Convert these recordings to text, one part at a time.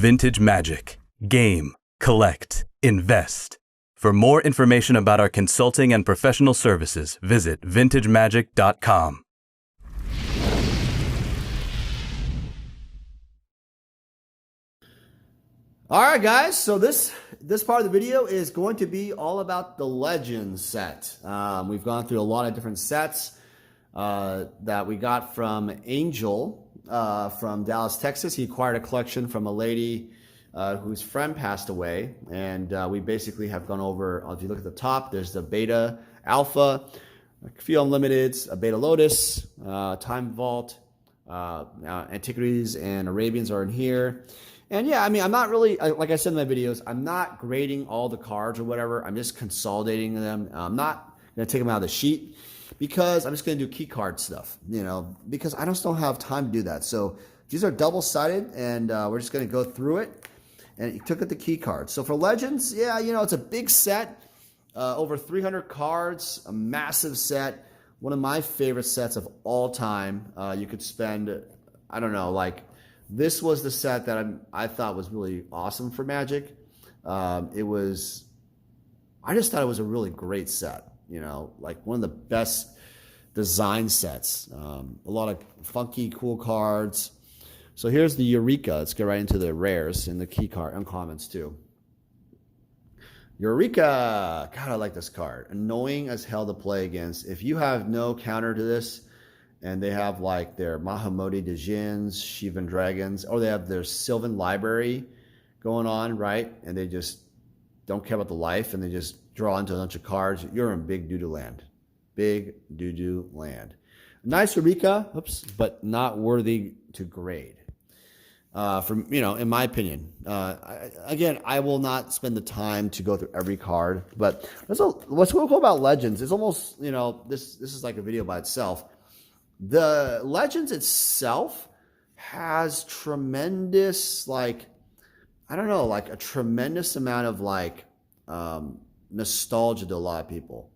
Vintage Magic. Game, collect, invest. For more information about our consulting and professional services, visit vintagemagic.com. All right, guys. So this part of the video is going to be all about the Legends set. We've gone through a lot of different sets that we got from Angel from Dallas, Texas. He acquired a collection from a lady whose friend passed away, and we basically have gone over. If you look at the top, there's the Beta Alpha, a few Unlimiteds, a Beta Lotus, Time Vault, Antiquities and Arabians are in here. And yeah, I mean, I'm not really, like I said in my videos, I'm not grading all the cards or whatever. I'm just consolidating them. I'm not going to take them out of the sheet because I'm just going to do key card stuff, you know, because I just don't have time to do that. So these are double-sided, and we're just going to go through it. And you took at the key cards. So for Legends, yeah, you know, it's a big set, over 300 cards, a massive set. One of my favorite sets of all time. You could spend, I don't know, like, this was the set that I thought was really awesome for Magic. I just thought it was a really great set, you know, like one of the best design sets. A lot of funky, cool cards. So here's the Eureka. Let's get right into the rares and the key card, uncommons too. Eureka! God, I like this card. Annoying as hell to play against. If you have no counter to this, and they have like their Mahamoti Djinns, Shivan Dragons, or they have their Sylvan Library going on, right? And they just don't care about the life, and they just draw into a bunch of cards. You're in big doo-doo land. Big doo-doo land. Nice Eureka, oops, but not worthy to grade. From, you know, in my opinion. Again, I will not spend the time to go through every card, but what's cool about Legends is almost, you know, this is like a video by itself. The Legends itself has tremendous, like, I don't know, like a tremendous amount of like nostalgia to a lot of people.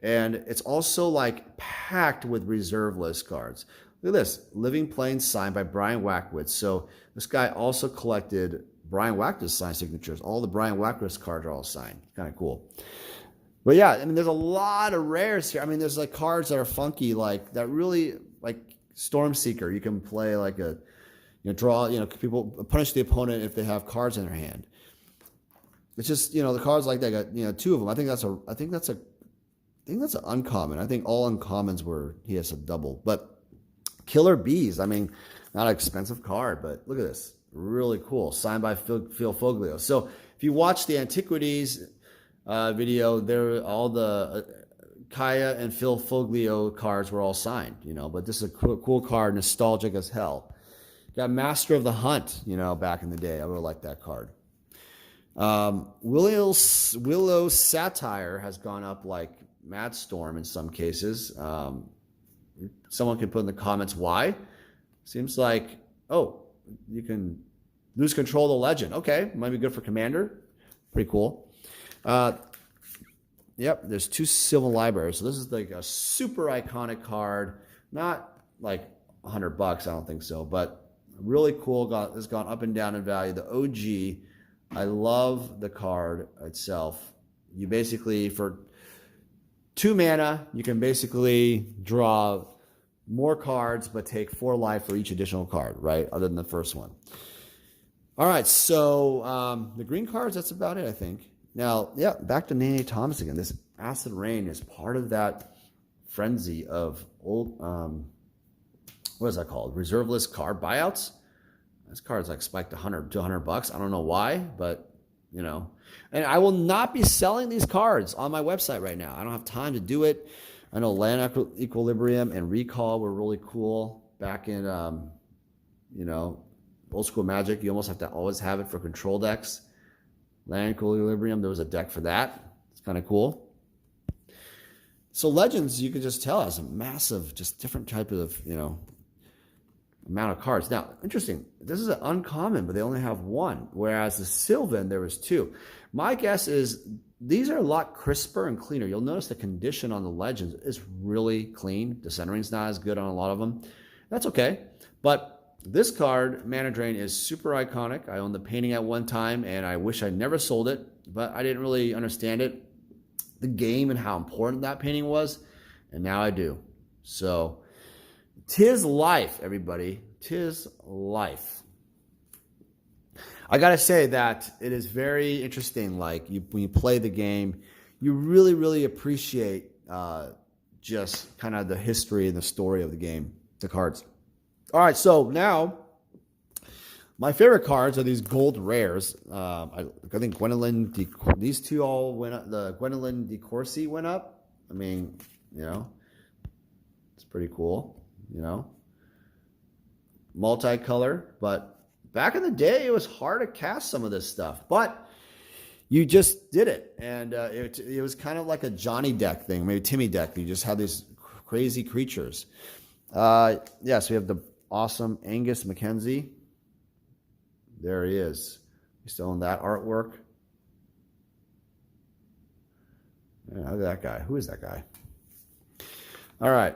And it's also like packed with reserve list cards. Look at this, Living Plains signed by Brian Wackwitz. So this guy also collected Brian Wackwitz signed signatures. All the Brian Wackwitz cards are all signed. Kind of cool. But yeah, I mean, there's a lot of rares here. I mean, there's like cards that are funky, like that really, like Stormseeker. You can play like a, you know, draw, you know, people punish the opponent if they have cards in their hand. It's just, you know, the cards like that got, you know, two of them. I think that's an uncommon. I think all uncommons were, he has a double. But Killer Bees, I mean, not an expensive card, but look at this. Really cool. Signed by Phil Foglio. So if you watch the Antiquities video, there all the Kaya and Phil Foglio cards were all signed, you know, but this is a cool card, nostalgic as hell. Got Master of the Hunt, you know, back in the day. I really like that card. Willow Satire has gone up like Mad Storm in some cases. Someone can put in the comments why. Seems like, oh, you can lose control of the Legend. Okay, might be good for Commander. Pretty cool. Yep, there's two Sylvan Libraries. So this is like a super iconic card. Not like $100, I don't think so, but really cool. It's gone up and down in value. The OG, I love the card itself. You basically, for 2 mana, you can basically draw more cards, but take 4 life for each additional card, right? Other than the first one. All right, so the green cards, that's about it, I think. Now, yeah, back to Nene Thomas again. This Acid Rain is part of that frenzy of old, what is that called? Reserve list card buyouts. This card's like spiked $100 to $200. I don't know why, but you know. And I will not be selling these cards on my website right now. I don't have time to do it. I know Land Equilibrium and Recall were really cool back in, you know, old school Magic. You almost have to always have it for control decks. Land Equilibrium, there was a deck for that. It's kind of cool. So Legends, you can just tell, has a massive, just different type of, you know, amount of cards. Now, interesting. This is an uncommon, but they only have 1. Whereas the Sylvan, there was 2. My guess is these are a lot crisper and cleaner. You'll notice the condition on the Legends is really clean. The centering's not as good on a lot of them. That's okay. But This card, Mana Drain, is super iconic. I owned the painting at one time, and I wish I never sold it, but I didn't really understand it, the game, and how important that painting was, and now I do. So, 'tis life, everybody. 'Tis life. I gotta say that it is very interesting. Like when you play the game, you really, really appreciate just kind of the history and the story of the game, the cards. All right, so now my favorite cards are these gold rares. I think Gwendolyn, these two all went up. The Gwendolyn de Courcy went up. I mean, you know, it's pretty cool, you know. Multicolor, but back in the day, it was hard to cast some of this stuff, but you just did it. And it was kind of like a Johnny deck thing, maybe Timmy deck. You just had these crazy creatures. Yes, we have the awesome Angus McKenzie. There he is. You still own that artwork. Yeah, look at that guy. Who is that guy? All right.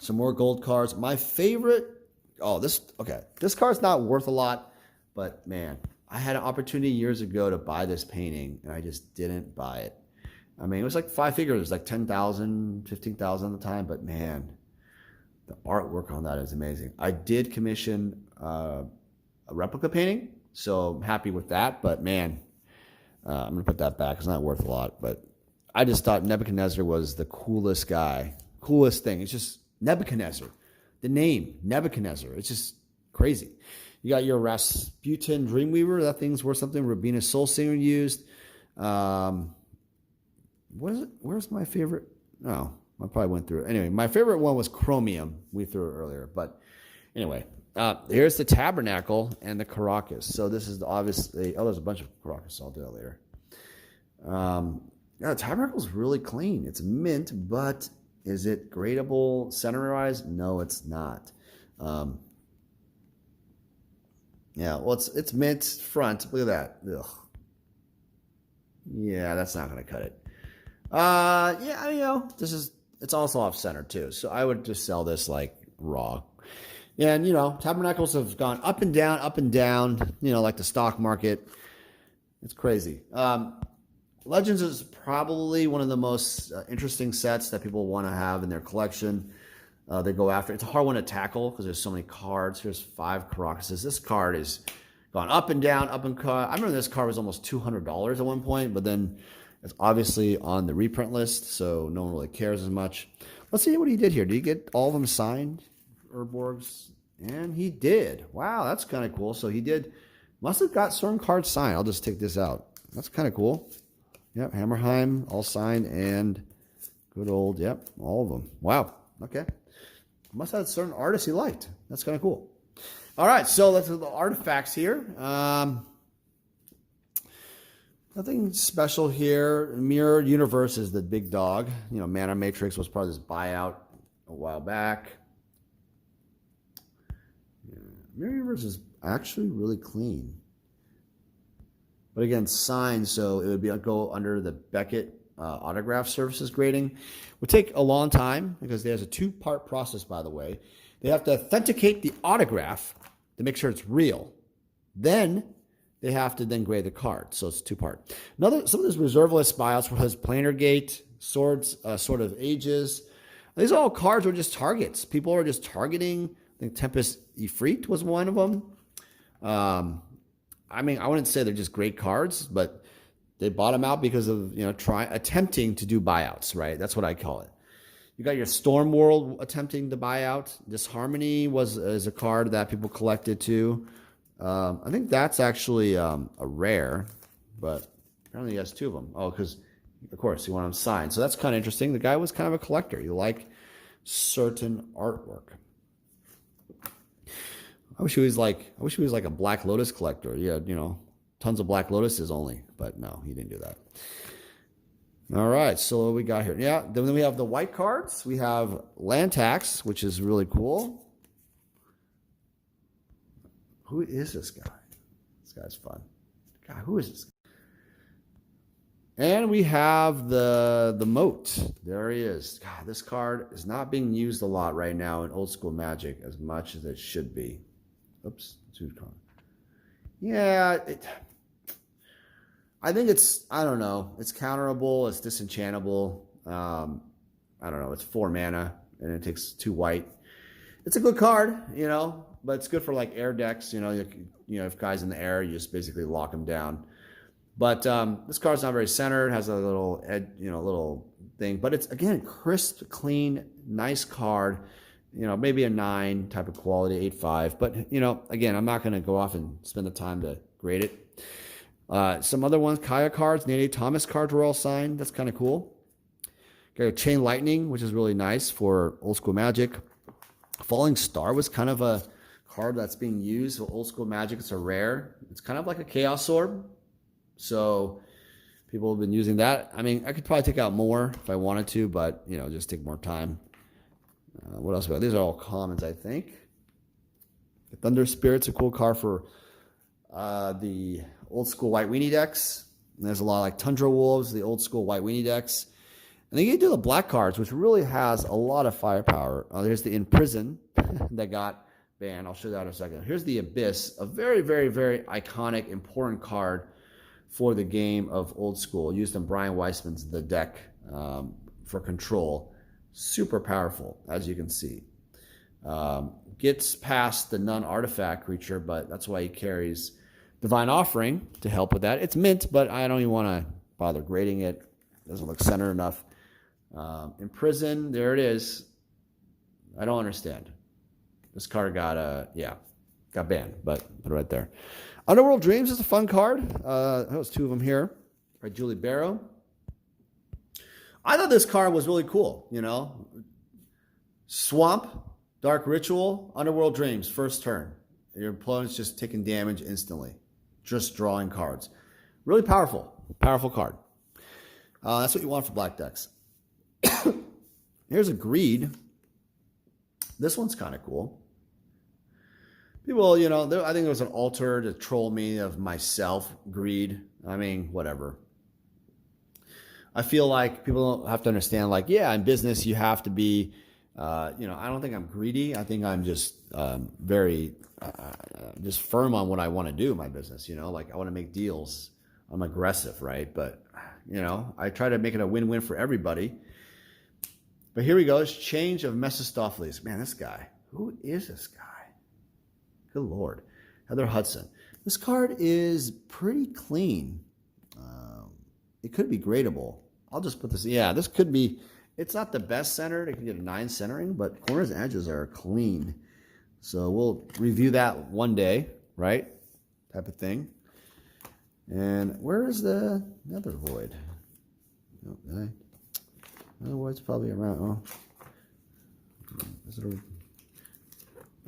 Some more gold cards. My favorite. This card's not worth a lot, but man, I had an opportunity years ago to buy this painting, and I just didn't buy it. I mean, it was like 5 figures. It was like 10,000, 15,000 at the time, but man, the artwork on that is amazing. I did commission a replica painting, so I'm happy with that, but man, I'm going to put that back. It's not worth a lot, but I just thought Nebuchadnezzar was the coolest guy, coolest thing. It's just Nebuchadnezzar. The name, Nebuchadnezzar. It's just crazy. You got your Rasputin Dreamweaver. That thing's worth something. Rabina Soul Singer used. What is it? Where's my favorite? Oh, I probably went through it. Anyway, my favorite one was Chromium. We threw it earlier. But anyway, here's the Tabernacle and the Caracas. So this is obviously... Oh, there's a bunch of Caracas. I'll do that later. The Tabernacle's really clean. It's mint, but... Is it gradable center-wise? No, it's not. Yeah, well, it's mint front. Look at that. Ugh. Yeah, that's not going to cut it. Yeah, you know, it's also off-center too. So I would just sell this like raw. And, you know, Tabernacles have gone up and down, you know, like the stock market. It's crazy. Legends is probably one of the most interesting sets that people want to have in their collection. They go after. It's a hard one to tackle because there's so many cards. Here's 5 Caracases. This card is gone up and down, up and cut. I remember this card was almost $200 at one point, but then it's obviously on the reprint list, so no one really cares as much. Let's see what he did here. Did he get all of them signed, Urborg's? And he did. Wow, that's kind of cool. So he must have got certain cards signed. I'll just take this out. That's kind of cool. Yep, Hammerheim, all signed, and good old, yep, all of them. Wow, okay. Must have had certain artists he liked. That's kind of cool. All right, so let's look at the artifacts here. Nothing special here. Mirror Universe is the big dog. You know, Mana Matrix was part of this buyout a while back. Yeah. Mirror Universe is actually really clean. But again, signed, so it would go under the Beckett autograph services grading. Would take a long time because there's a 2-part process, by the way. They have to authenticate the autograph to make sure it's real. Then they have to then grade the card. So it's 2-part. Some of these reserve list buyouts has Planar Gate, Swords, Sword of Ages. These all cards are just targets. People are just targeting. I think Tempest Ifrit was one of them. I mean, I wouldn't say they're just great cards, but they bought them out because of, you know, attempting to do buyouts, right? That's what I call it. You got your Storm World attempting to buy out. Disharmony is a card that people collected too. I think that's actually a rare, but apparently he has 2 of them. Oh, because of course you want them signed. So that's kind of interesting. The guy was kind of a collector. You like certain artwork. I wish he was like a Black Lotus collector. Yeah, you know, tons of Black Lotuses only, but no, he didn't do that. All right, so what we got here? Yeah, then we have the white cards. We have Land Tax, which is really cool. Who is this guy? This guy's fun. God, who is this? And we have the Moat. There he is. God, this card is not being used a lot right now in old school Magic as much as it should be. Oops, too strong. Yeah, I think it's, I don't know, it's counterable, it's disenchantable. I don't know, it's 4 mana and it takes 2 white. It's a good card, you know, but it's good for like air decks. You know, if guys in the air, you just basically lock them down. But this card's not very centered, has a little, little thing. But it's, again, crisp, clean, nice card. You know, maybe a 9 type of quality, 8.5. But, you know, again, I'm not going to go off and spend the time to grade it. Some other ones, Kaya cards, Nate Thomas cards were all signed. That's kind of cool. Got a Chain Lightning, which is really nice for old school Magic. Falling Star was kind of a card that's being used for old school Magic. It's a rare. It's kind of like a Chaos Orb. So people have been using that. I mean, I could probably take out more if I wanted to, but, you know, just take more time. What else we got? These are all commons, I think. The Thunder Spirit's a cool card for the old school White Weenie decks. And there's a lot like Tundra Wolves, the old school White Weenie decks. And then you do the black cards, which really has a lot of firepower. There's the Imprison that got banned. I'll show that in a second. Here's the Abyss, a very, very, very iconic, important card for the game of old school. Used in Brian Weissman's The Deck for control. Super powerful, as you can see. Gets past the non-artifact creature, but that's why he carries Divine Offering to help with that. It's mint, but I don't even want to bother grading it. Doesn't look centered enough. Imprison, there it is. I don't understand. This card got banned, but put it right there. Underworld Dreams is a fun card. There's 2 of them here by Julie Barrow. I thought this card was really cool, you know. Swamp, Dark Ritual, Underworld Dreams, first turn. Your opponent's just taking damage instantly. Just drawing cards. Really powerful. Powerful card. That's what you want for black decks. Here's a Greed. This one's kind of cool. People, you know, I think there was an altar to troll me of myself, Greed. I mean, whatever. I feel like people have to understand, like, yeah, in business, you have to be, I don't think I'm greedy. I think I'm just very just firm on what I want to do in my business, you know, like I want to make deals. I'm aggressive, right? But, you know, I try to make it a win-win for everybody. But here we go. It's Change of Mephistopheles. Man, this guy. Who is this guy? Good Lord. Heather Hudson. This card is pretty clean. It could be gradable. I'll just put this. Yeah, this could be. It's not the best centered. It can get a 9 centering, but corners and edges are clean. So we'll review that one day, right? Type of thing. And where is the Nether Void? Okay. Nether Void's probably around. Is it over?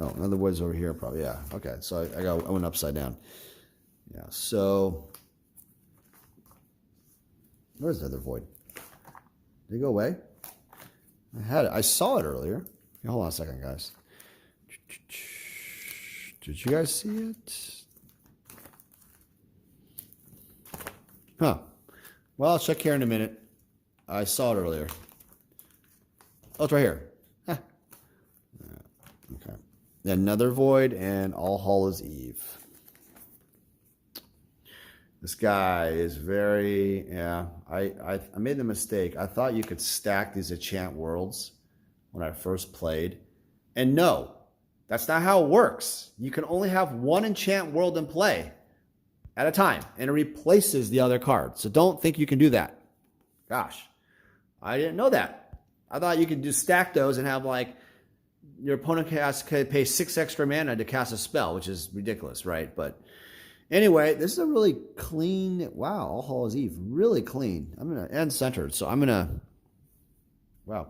Oh, Nether Void's over here, probably. Yeah. Okay. So I went upside down. Yeah. So where's Nether Void? Did it go away? I had it. I saw it earlier. Okay, hold on a second, guys. Did you guys see it? Huh. Well, I'll check here in a minute. I saw it earlier. Oh, it's right here. Huh. Okay. Another Void and All Hallows Eve. This guy is very, yeah, I made the mistake. I thought you could stack these enchant worlds when I first played. And no, that's not how it works. You can only have one enchant world in play at a time, and it replaces the other card. So don't think you can do that. Gosh, I didn't know that. I thought you could just stack those and have, like, your opponent has to pay 6 extra mana to cast a spell, which is ridiculous, right? But anyway, this is a really clean, wow, All Hallows Eve, really clean. And centered. So I'm gonna,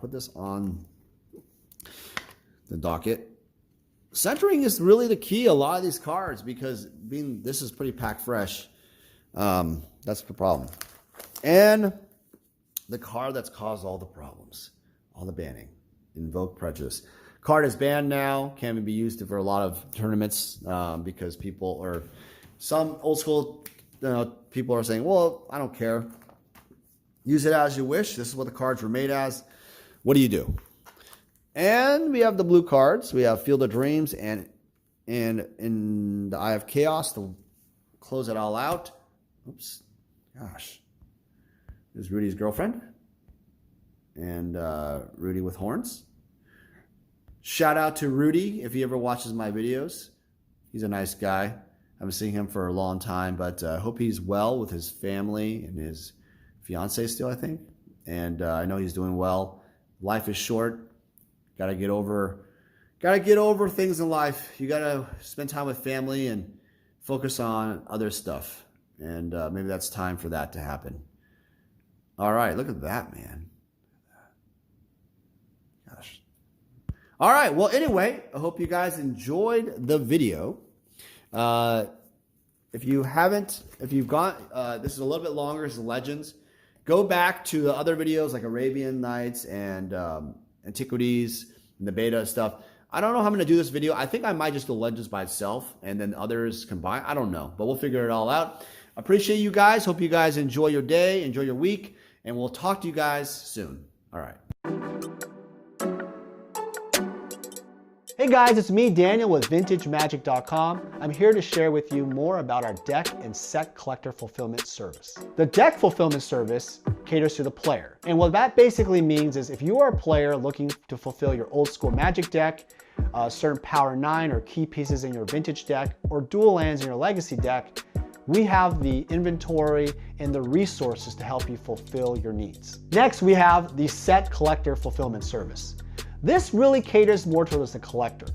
put this on the docket. Centering is really the key a lot of these cards, because this is pretty pack fresh. That's the problem. And the card that's caused all the problems, all the banning, Invoke Prejudice. Card is banned now, can't be used for a lot of tournaments because people are, some old school people are saying, well, I don't care. Use it as you wish. This is what the cards were made as. What do you do? And we have the blue cards. We have Field of Dreams and in the Eye of Chaos to close it all out. Oops. Gosh. There's Rudy's girlfriend. And Rudy with horns. Shout out to Rudy if he ever watches my videos. He's a nice guy. I haven't seen him for a long time, but I hope he's well with his family and his fiance still, I think. And I know he's doing well. Life is short. Gotta get over things in life. You gotta spend time with family and focus on other stuff. And maybe that's time for that to happen. All right, look at that, man. Gosh. All right, well, anyway, I hope you guys enjoyed the video. If you've gone, this is a little bit longer, this is Legends. Go back to the other videos like Arabian Nights and Antiquities and the beta stuff. I don't know how I'm going to do this video. I think I might just do Legends by itself and then others combine. I don't know, but we'll figure it all out. Appreciate you guys. Hope you guys enjoy your day, enjoy your week, and we'll talk to you guys soon. All right. Hey guys, it's me, Daniel with VintageMagic.com. I'm here to share with you more about our deck and set collector fulfillment service. The deck fulfillment service caters to the player. And what that basically means is if you are a player looking to fulfill your old school Magic deck, certain Power 9 or key pieces in your Vintage deck, or dual lands in your Legacy deck, we have the inventory and the resources to help you fulfill your needs. Next, we have the set collector fulfillment service. This really caters more towards the collector.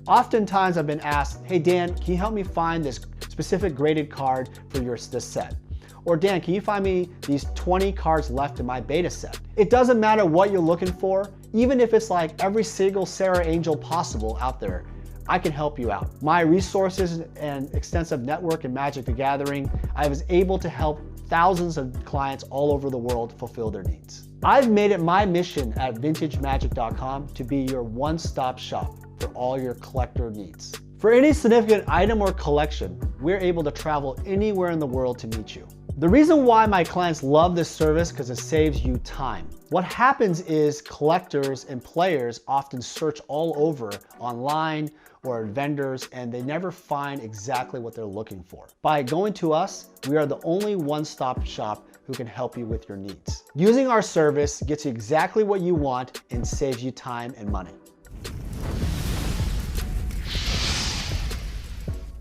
Oftentimes I've been asked, hey Dan, can you help me find this specific graded card for this set? Or Dan, can you find me these 20 cards left in my beta set? It doesn't matter what you're looking for, even if it's like every single Sarah Angel possible out there, I can help you out. My resources and extensive network in Magic the Gathering, I was able to help thousands of clients all over the world fulfill their needs. I've made it my mission at VintageMagic.com to be your one-stop shop for all your collector needs. For any significant item or collection, we're able to travel anywhere in the world to meet you. The reason why my clients love this service because it saves you time. What happens is collectors and players often search all over online or vendors and they never find exactly what they're looking for. By going to us, we are the only one-stop shop who can help you with your needs. Using our service gets you exactly what you want and saves you time and money.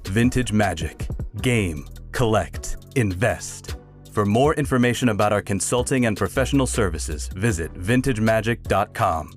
Vintage Magic. Game, collect, invest. For more information about our consulting and professional services, visit vintagemagic.com.